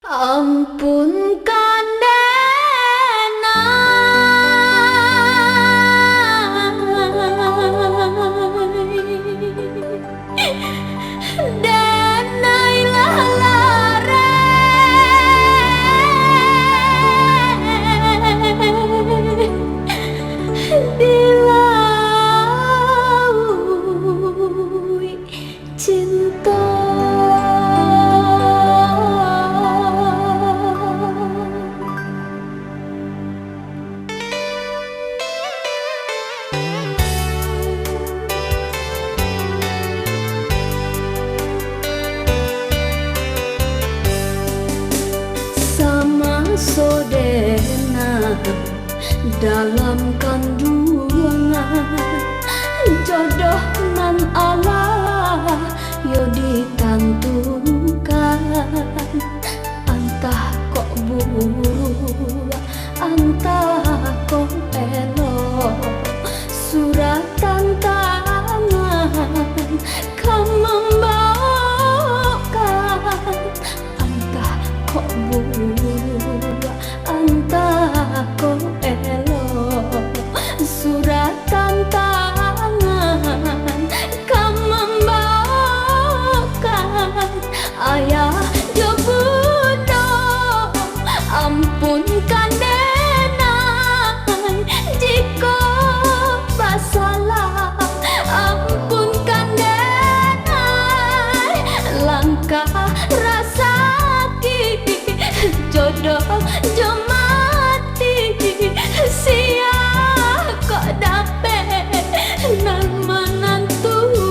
Ampunkan denai lalare dilalui cinta. Sama sodena dalam kandungan jodoh nan Allah yo ditentukan, antah kok buah antah kok elok suratan tangan kan membawakan, antah kok buah antah kok elok suratan tangan kan membawakan. Ayah jobudo ampunkan denai jika bersalah, ampunkan denai langkah rasa jodoh jemati sia kok dapet nan menentukan.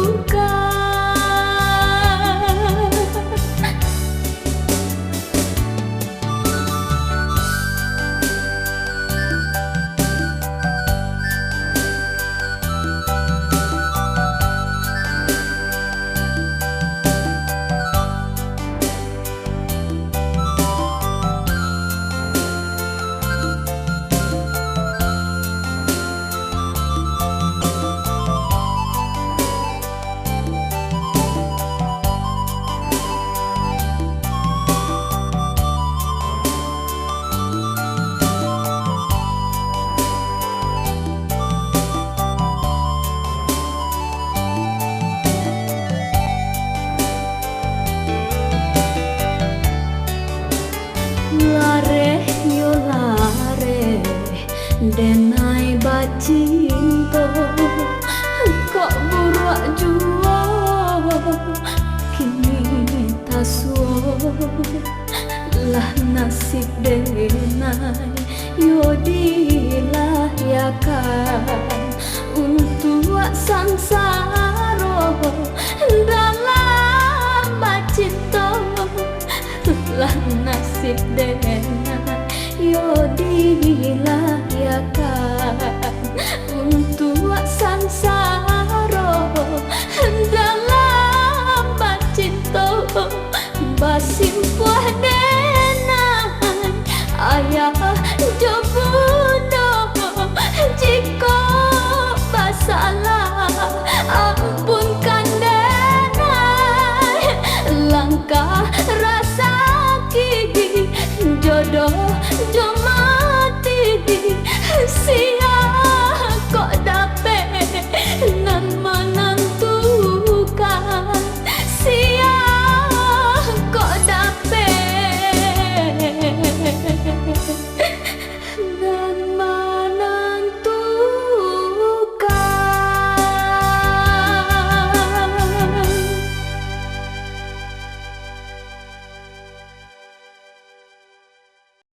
Lare yo lare denai bacinto kok buruak jua kini tasuo lah nasib denai yo dilayakan untuk sansaro dalam bacinto lah nasib denai yo dilayakan untuk sansaro dalam bacinto basimpuah denai ayah jobu